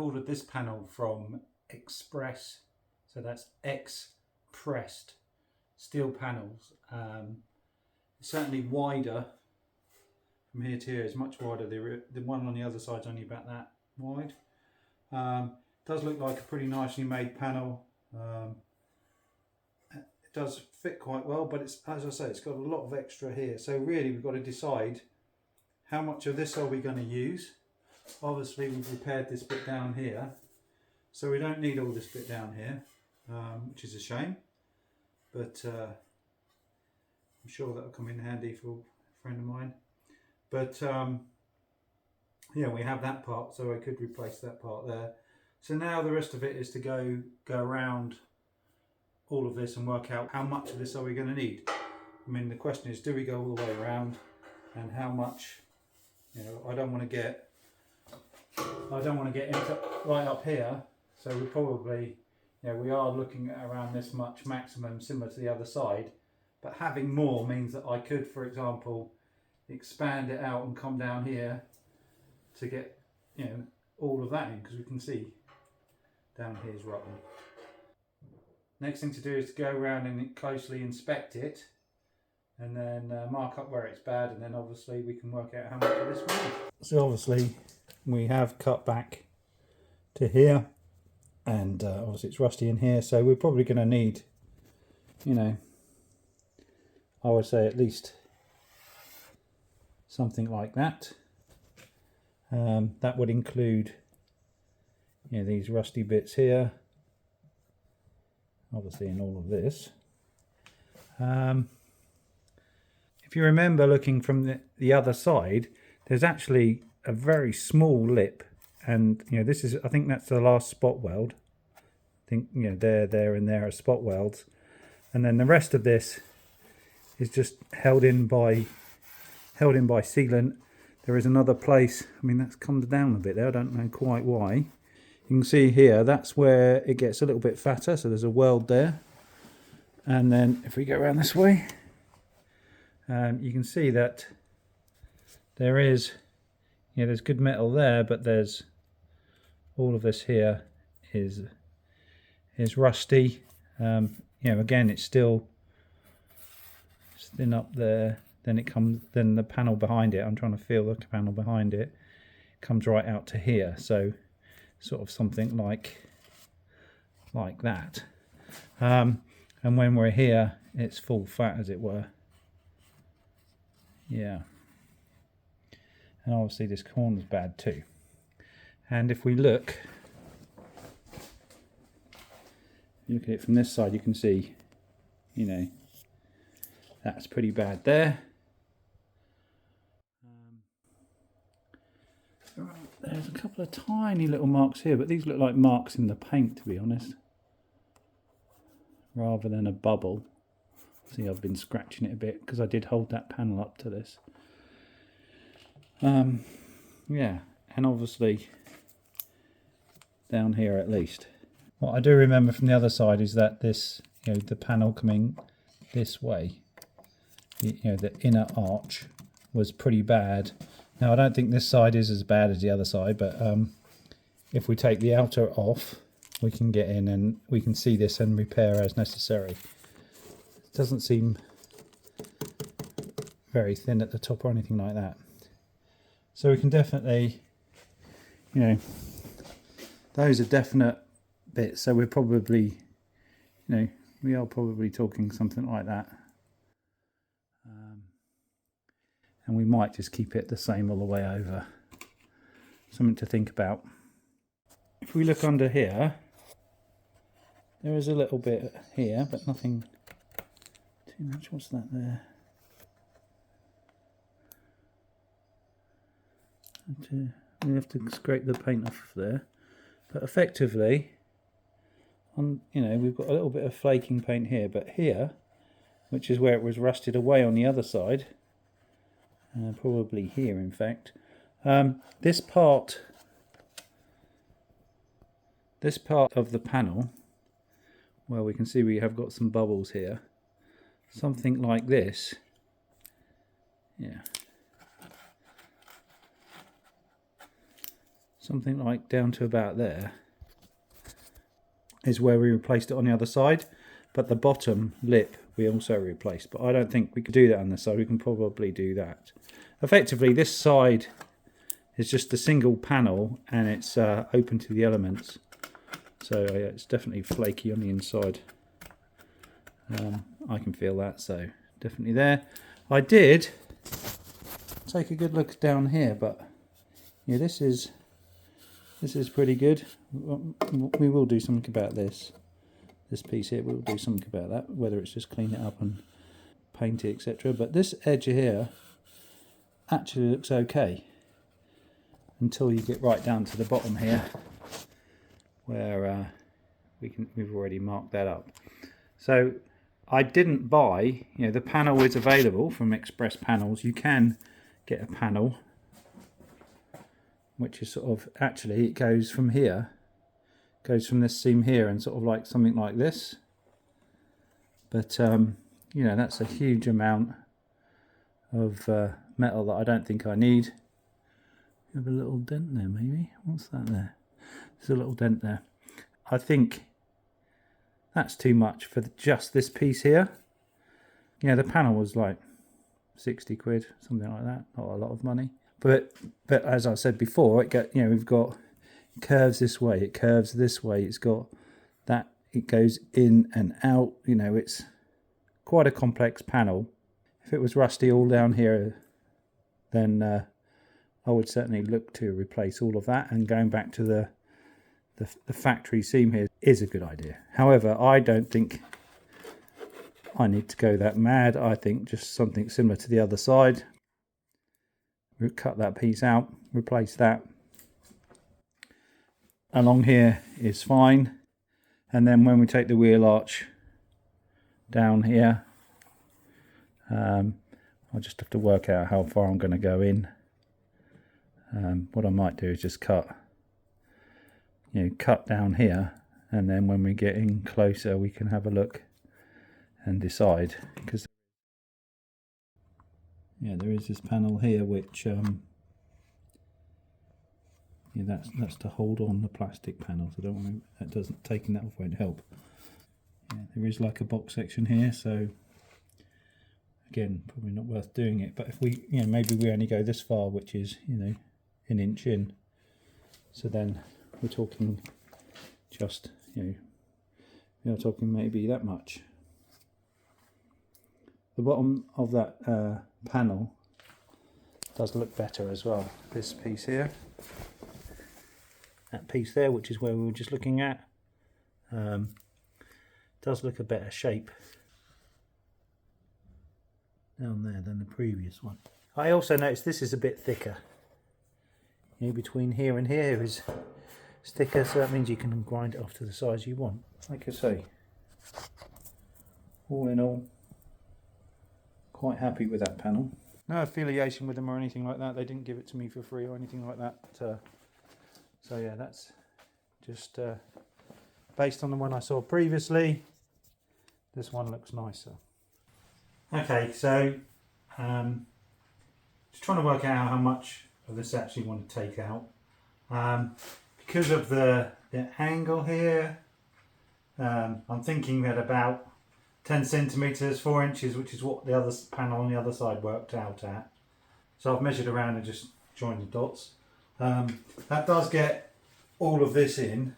ordered this panel from Express, so that's X-pressed steel panels. It's certainly wider from here to here. It's much wider. The one on the other side's only about that wide. Does look like a pretty nicely made panel. It does fit quite well, but it's, as I say, it's got a lot of extra here. So really we've got to decide how much of this are we going to use. Obviously we've repaired this bit down here, so we don't need all this bit down here, which is a shame, but I'm sure that'll come in handy for a friend of mine. But yeah, we have that part, so I could replace that part there. So now the rest of it is to go around all of this and work out how much of this are we going to need. I mean, the question is, do we go all the way around, and how much? You know, I don't want to get into right up here, so we probably, you know, we are looking at around this much maximum, similar to the other side. But having more means that I could, for example, expand it out and come down here to get, you know, all of that in, because we can see down here is rotten. Next thing to do is to go around and closely inspect it, and then mark up where it's bad, and then obviously we can work out how much of this we need. So obviously we have cut back to here, and obviously it's rusty in here, so we're probably going to need, you know, I would say at least something like that. That would include, you know, these rusty bits here, obviously in all of this. If you remember looking from the other side, there's actually a very small lip, and you know, this is, I think that's the last spot weld. I think, you know, there and there are spot welds, and then the rest of this is just held in by sealant. There is another place, I mean, that's come down a bit there, I don't know quite why. You can see here, that's where it gets a little bit fatter, so there's a weld there. And then if we go around this way, you can see that there is, you know, there's good metal there, but there's all of this here is rusty. You know, again, it's still thin up there. Then it comes, then the panel behind it, I'm trying to feel the panel behind it, comes right out to here. So sort of something like that. And when we're here, it's full fat, as it were. Yeah. And obviously this corner's bad too. And if we look at it from this side, you can see, you know, that's pretty bad there. There's a couple of tiny little marks here, but these look like marks in the paint, to be honest, rather than a bubble. See, I've been scratching it a bit because I did hold that panel up to this. Yeah, and obviously down here at least. What I do remember from the other side is that this, you know, the panel coming this way, you know, the inner arch was pretty bad. Now I don't think this side is as bad as the other side, but if we take the outer off, we can get in and we can see this and repair as necessary. It doesn't seem very thin at the top or anything like that. So we can definitely, you know, those are definite bits. So we're probably, you know, we are probably talking something like that. And we might just keep it the same all the way over. Something to think about. If we look under here, there is a little bit here, but nothing too much. What's that there? We have to scrape the paint off there. But effectively, you know, we've got a little bit of flaking paint here, but here, which is where it was rusted away on the other side, probably here in fact, this part of the panel, where we can see we have got some bubbles here, something like this, yeah, something like down to about there is where we replaced it on the other side, but the bottom lip we also replaced. But I don't think we could do that on this side. We can probably do that. Effectively, this side is just a single panel, and it's open to the elements, so it's definitely flaky on the inside. I can feel that, so definitely there. I did take a good look down here, but yeah, this is pretty good. We will do something about this piece here. We'll do something about that, whether it's just clean it up and paint it, etc. But this edge here actually looks okay until you get right down to the bottom here, where we've already marked that up. So I didn't buy, the panel is available from Express Panels. You can get a panel which is sort of, actually it goes from here, goes from this seam here and sort of like something like this. But that's a huge amount of metal that I don't think I need. You have a little dent there maybe. What's that there? There's a little dent there. I think that's too much for just this piece here. The panel was like 60 quid, something like that. Not a lot of money. But as I said before, we've got curves this way, it curves this way, it's got that, it goes in and out. It's quite a complex panel. If it was rusty all down here, then I would certainly look to replace all of that, and going back to the factory seam here is a good idea. However, I don't think I need to go that mad. I think just something similar to the other side. We'll cut that piece out, replace that. Along here is fine, and then when we take the wheel arch down here, I'll just have to work out how far I'm going to go in. What I might do is just cut down here, and then when we get in closer we can have a look and decide, because there is this panel here which that's to hold on the plastic panel, so don't want to, that doesn't, taking that off won't help. There is like a box section here, so again probably not worth doing it, but if we maybe we only go this far, which is an inch in, so then we're talking just we're talking maybe that much. The bottom of that panel does look better as well. This piece here, that piece there, which is where we were just looking at, does look a better shape down there than the previous one. I also noticed this is a bit thicker. Between here and here is thicker, so that means you can grind it off to the size you want. Like I say, all in all, quite happy with that panel. No affiliation with them or anything like that. They didn't give it to me for free or anything like that. So yeah, that's just based on the one I saw previously. This one looks nicer. Okay, so just trying to work out how much of this I actually want to take out. Because of the angle here, I'm thinking that about 10 centimeters, 4 inches, which is what the other panel on the other side worked out at. So I've measured around and just joined the dots. That does get all of this in.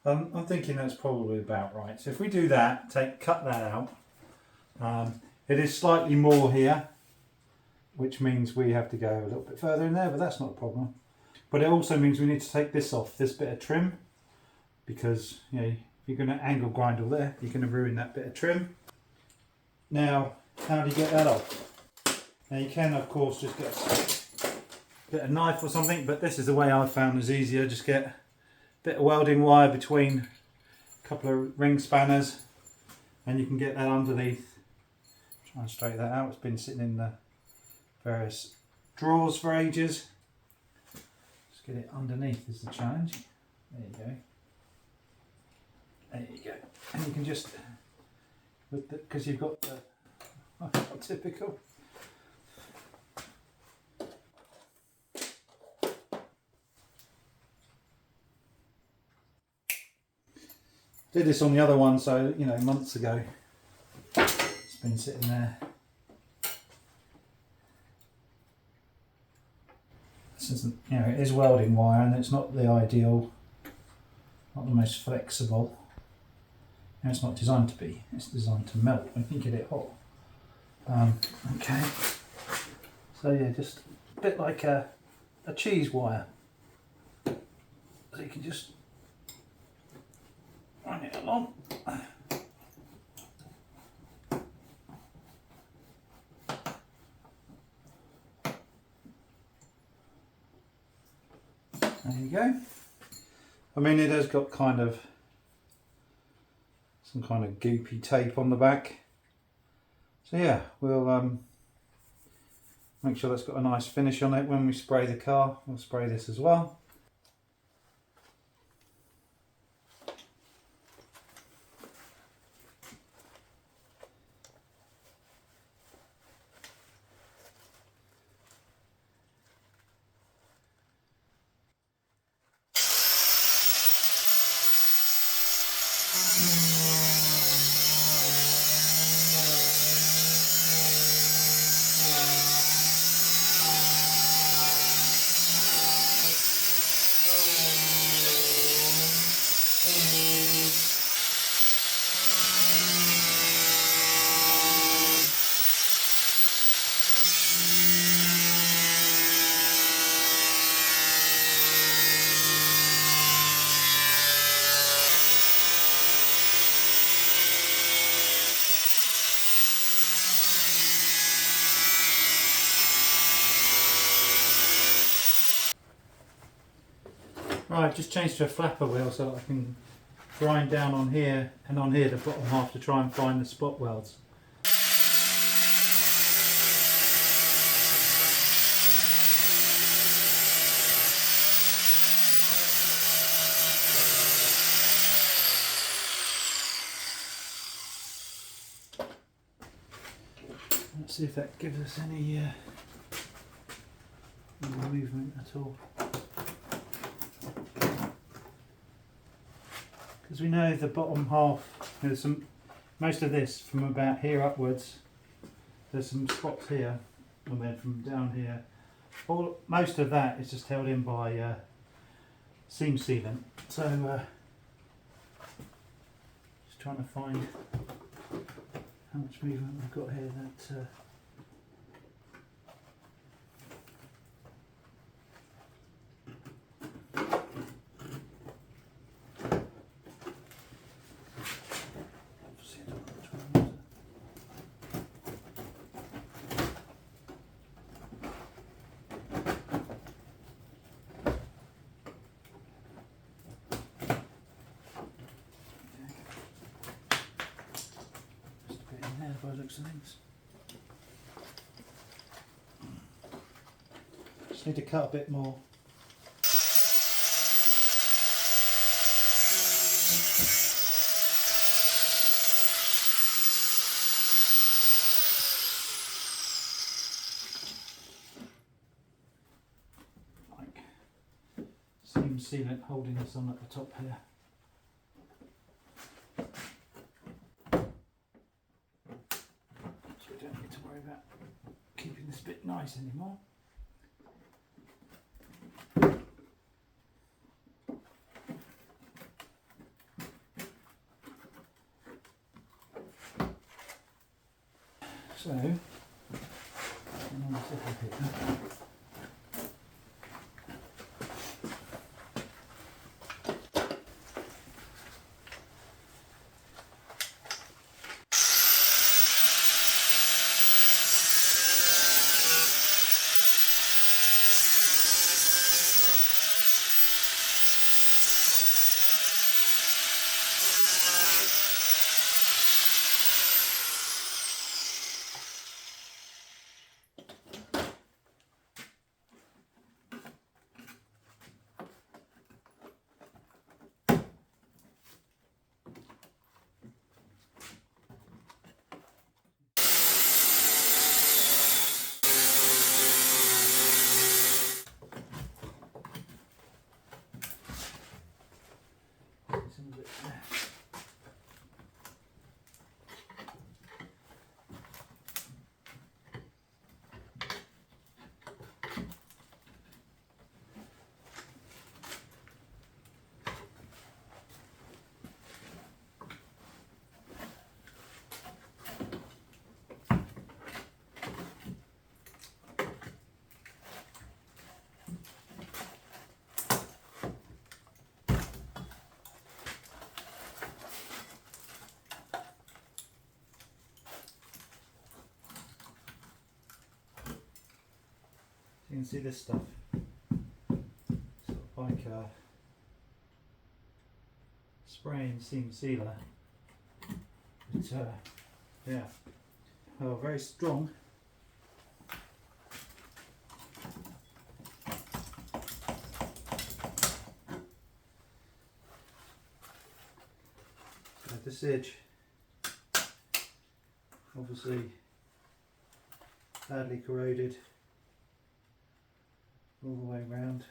I'm thinking that's probably about right. So if we do that, cut that out. It is slightly more here, which means we have to go a little bit further in there, but that's not a problem. But it also means we need to take this off, this bit of trim, because if you're going to angle grind all there, you're going to ruin that bit of trim. Now, how do you get that off? Now you can of course just get a knife or something, but this is the way I've found is easier. Just get a bit of welding wire between a couple of ring spanners, and you can get that underneath. Try and straighten that out. It's been sitting in the various drawers for ages. Get it underneath is the challenge. There you go. There you go. And you can just, because you've got the, typical. Did this on the other one, so you know, months ago. It's been sitting there. This isn't, you know, it is welding wire, and it's not the ideal, not the most flexible. And it's not designed to be. It's designed to melt. We can get it hot. Okay. So yeah, just a bit like a cheese wire. So you can just run it along. There you go. I mean, it has got kind of some kind of goopy tape on the back. So yeah, we'll make sure that's got a nice finish on it when we spray the car. We'll spray this as well. Right, I've just changed to a flapper wheel so that I can grind down on here and on here the bottom half to try and find the spot welds. Let's see if that gives us any movement at all. Because we know the bottom half, there's some, most of this from about here upwards, there's some spots here, and then from down here, most of that is just held in by seam sealant. So just trying to find how much movement we've got here. That by the looks of things. Just need to cut a bit more. Like seam sealant holding this on at the top here. Keeping this bit nice anymore. So, can see this stuff. Sort of like spray and seam sealer. But yeah, well, very strong. So this edge, obviously badly corroded all the way around.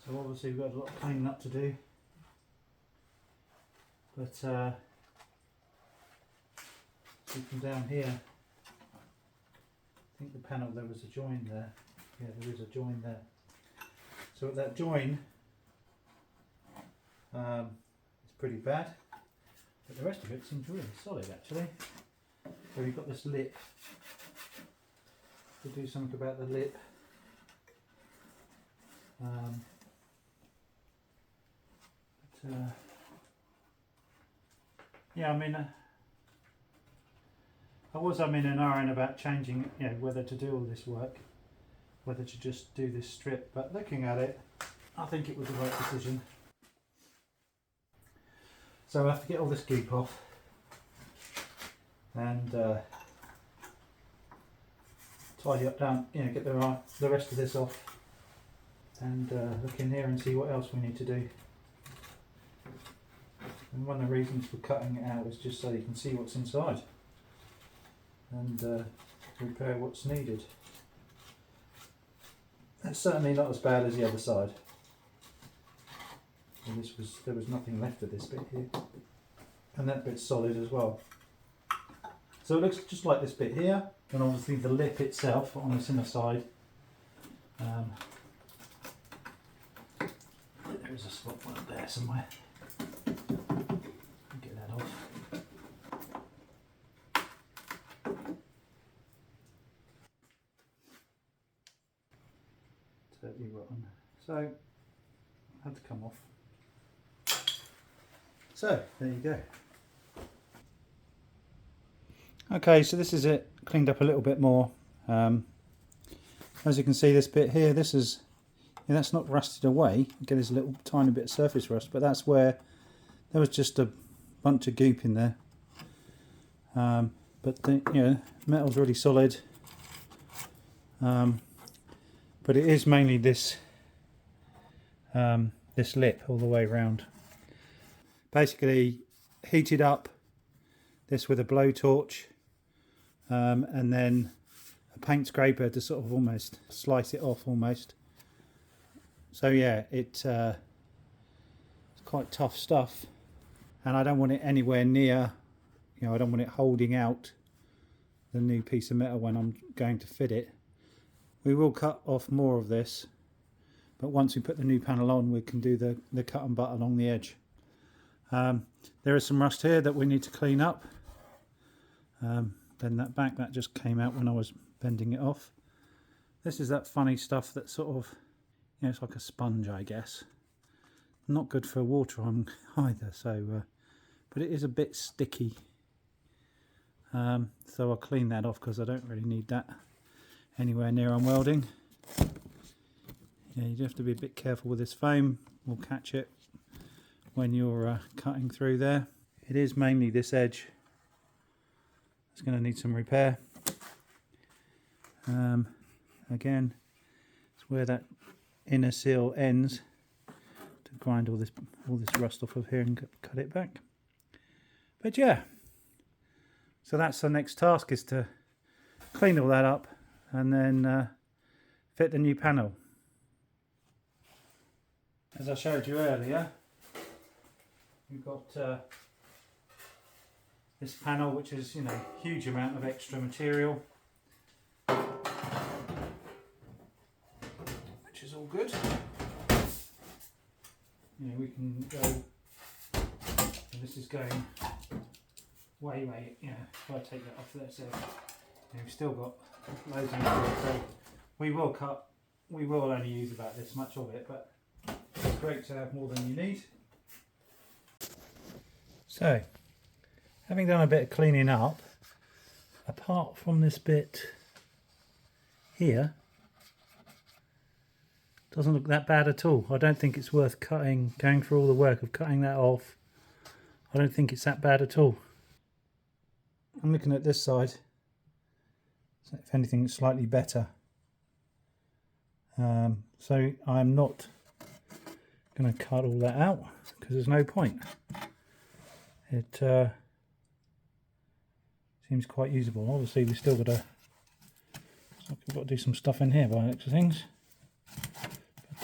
So obviously we've got a lot of cleaning up to do. But see from down here, I think the panel, there was a join there. Yeah, there is a join there. So that join is pretty bad, but the rest of it seems really solid actually. So you've got this lip. To do something about the lip. Yeah, I mean, I was in an iron about changing, you know, whether to do all this work, whether to just do this strip. But looking at it, I think it was the right decision. So I have to get all this goop off and tidy up down, you know, get the rest of this off, and look in here and see what else we need to do. And one of the reasons for cutting it out is just so you can see what's inside and repair what's needed. It's certainly not as bad as the other side. And there was nothing left of this bit here, and that bit's solid as well. So it looks just like this bit here, and obviously the lip itself on this inner side. There is a spot right there somewhere. Get that off. Totally rotten. So had to come off. So there you go. Okay, so this is it, cleaned up a little bit more. As you can see, this bit here, this is, yeah, that's not rusted away. Again, there's a little tiny bit of surface rust, but that's where there was just a bunch of goop in there. But the, you know, metal's really solid. But it is mainly this this lip all the way around. Basically, heated up this with a blowtorch, and then a paint scraper to sort of almost slice it off almost. So yeah, it's quite tough stuff, and I don't want it anywhere near, you know, I don't want it holding out the new piece of metal when I'm going to fit it. We will cut off more of this, but once we put the new panel on, we can do the cut and butt along the edge. There is some rust here that we need to clean up. Then that back, that just came out when I was bending it off. This is that funny stuff that sort of, you know, it's like a sponge, I guess. Not good for water on either, so but it is a bit sticky. So I'll clean that off because I don't really need that anywhere near on welding. Yeah, you have to be a bit careful with this foam. We'll catch it when you're cutting through there. It is mainly this edge. It's going to need some repair. Again, it's where that inner seal ends, to grind all this rust off of here and cut it back. But yeah, so that's the next task, is to clean all that up and then fit the new panel. As I showed you earlier, you've got this panel, which is, you know, huge amount of extra material, which is all good. You know, we can go, and this is going way, you know, if I take that off there, so you know, we've still got loads of material, so we will only use about this much of it, but it's great to have more than you need. So, having done a bit of cleaning up, apart from this bit here, Doesn't look that bad at all. I don't think it's worth cutting, going through all the work of cutting that off. I don't think it's that bad at all. I'm looking at this side. So if anything, it's slightly better. So I'm not going to cut all that out because there's no point. It seems quite usable. Obviously, we've still got to. We've got to do some stuff in here by the looks of things.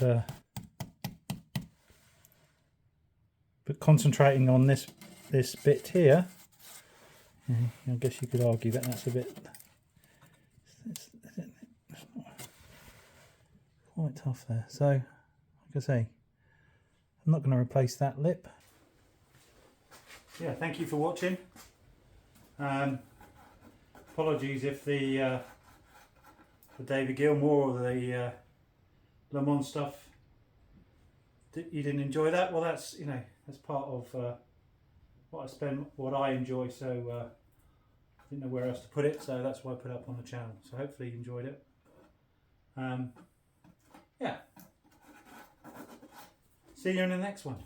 But concentrating on this bit here, I guess you could argue that that's a bit. It's not quite tough there. So, like I say, I'm not going to replace that lip. Yeah, thank you for watching. Apologies if the David Gilmour or the Le Mans stuff you didn't enjoy that. Well, that's that's part of what I enjoy. So I didn't know where else to put it, so that's why I put it up on the channel. So hopefully you enjoyed it. Yeah. See you in the next one.